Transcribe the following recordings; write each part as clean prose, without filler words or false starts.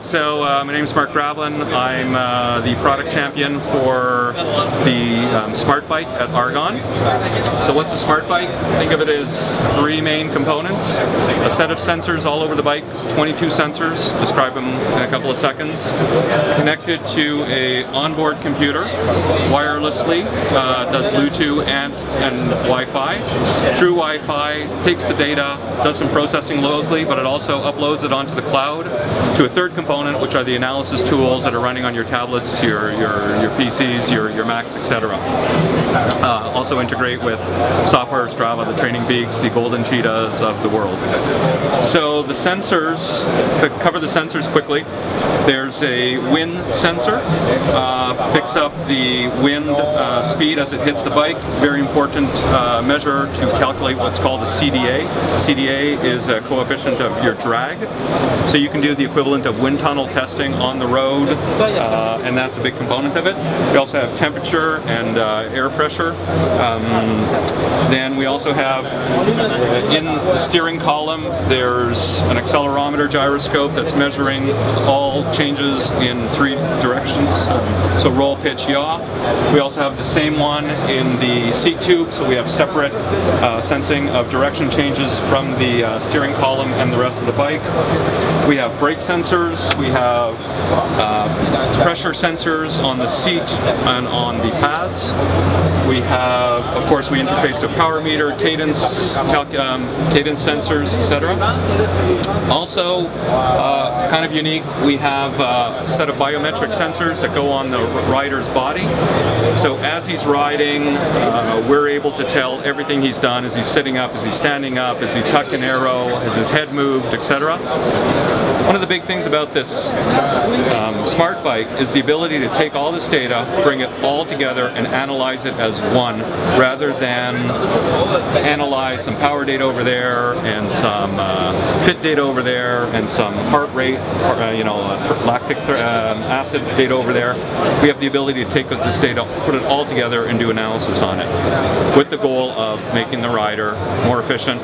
So my name is Mark Gravlin. I'm the product champion for the Smartbike at Argon. So what's a Smartbike? Think of it as three main components. A set of sensors all over the bike, 22 sensors, describe them in a couple of seconds. Connected to a onboard computer, wirelessly, does Bluetooth and Wi-Fi. Through Wi-Fi, takes the data, does some processing locally, but it also uploads it onto the cloud to a third component, which are the analysis tools that are running on your tablets, your PCs, your Macs, etc. Also integrate with software, Strava, the Training Peaks, the Golden Cheetahs of the world. So the sensors, to cover the sensors quickly, there's a wind sensor, picks up the wind speed as it hits the bike. Very important measure to calculate what's called a CDA. CDA is a coefficient of your drag. So you can do the equivalent of wind tunnel testing on the road, and that's a big component of it. We also have temperature and air pressure. Then we also have, in the steering column, there's an accelerometer gyroscope that's measuring all changes in 3 directions. So roll, pitch, yaw. We also have the same one in the seat tube, so we have separate sensing of direction changes from the steering column and the rest of the bike. We have brake sensors, we have pressure sensors on the seat and on the pads. We have, of course, we interface to a power meter, cadence, cadence sensors, etc. Also, kind of unique, we have a set of biometric sensors that go on the rider's body. So as he's riding, we're able to tell everything he's done. Is he sitting up? Is he standing up? Is he tucked and arrow? Has his head moved, etc. One of the big things about this Smartbike is the ability to take all this data, bring it all together and analyze it as one, rather than analyze some power data over there and some fit data over there and some heart rate, lactic acid data over there. We have the ability to take this data, put it all together and do analysis on it, with the goal of making the rider more efficient,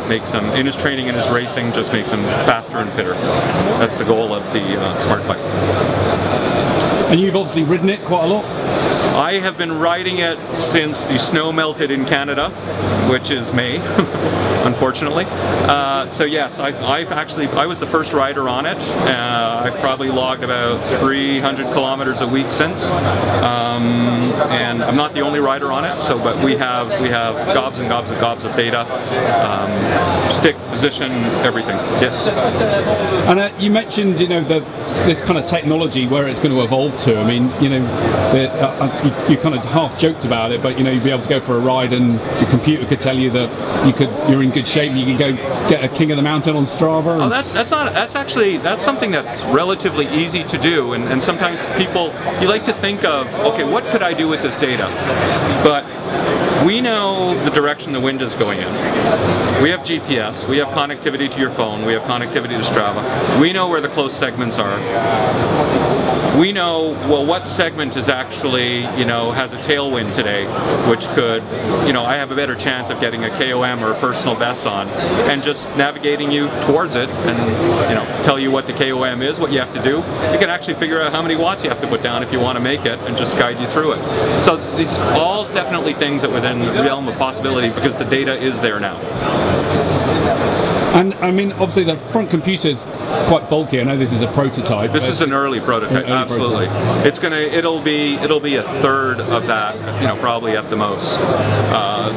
makes him, in his training and his racing, just makes him faster and fitter. That's the goal of the Smartbike. And you've obviously ridden it quite a lot? I have been riding it since the snow melted in Canada, which is May, unfortunately. So yes, I was the first rider on it. I've probably logged about 300 kilometers a week since, and I'm not the only rider on it. But we have gobs and gobs of data, stick, position, everything. Yes. And you mentioned, this kind of technology where it's going to evolve to. I mean, you kind of half joked about it, but you'd be able to go for a ride and the computer could tell you that you're in good shape. You can go get a King of the Mountain on Strava. Oh, that's something that's relatively easy to do, and sometimes you like to think of, okay, what could I do with this data? But we know the direction the wind is going in. We have GPS, we have connectivity to your phone, we have connectivity to Strava. We know where the close segments are. We know, well, what segment is actually, has a tailwind today, which could, I have a better chance of getting a KOM or a personal best on, and just navigating you towards it and, tell you what the KOM is, what you have to do. You can actually figure out how many watts you have to put down if you want to make it, and just guide you through it. So these are all definitely things that within the realm of possibility, because the data is there now. And I mean, obviously the front computer's quite bulky. I know this is a prototype. This is an early prototype, absolutely. Prototype. It'll be a third of that, probably at the most.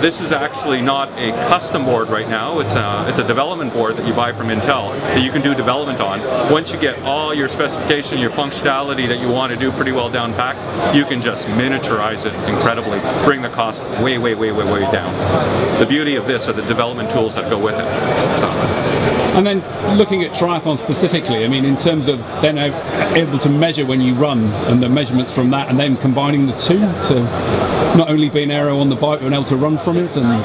This is actually not a custom board right now. It's a development board that you buy from Intel that you can do development on. Once you get all your specification, your functionality that you want to do pretty well down packed, you can just miniaturize it incredibly, bring the cost way down. The beauty of this are the development tools that go with it. So. And then looking at triathlon specifically, I mean, in terms of then able to measure when you run and the measurements from that, and then combining the two to not only be an aero on the bike but able to run from it. And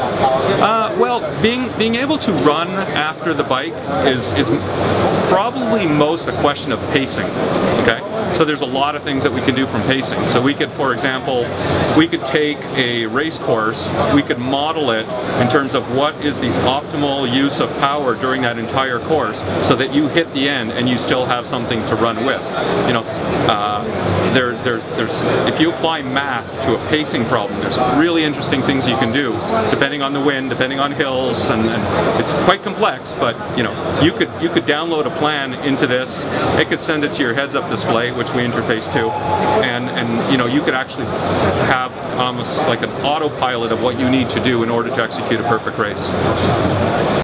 well, being able to run after the bike is probably most a question of pacing. Okay, So there's a lot of things that we can do from pacing. So we could, for example, we could take a race course, we could model it in terms of what is the optimal use of power during that entire course, so that you hit the end and you still have something to run with. You know, if you apply math to a pacing problem, there's really interesting things you can do, depending on the wind, depending on hills, and it's quite complex. But you know, you could download a plan into this. It could send it to your heads-up display, which we interface to, and you know, you could actually have almost like an autopilot of what you need to do in order to execute a perfect race.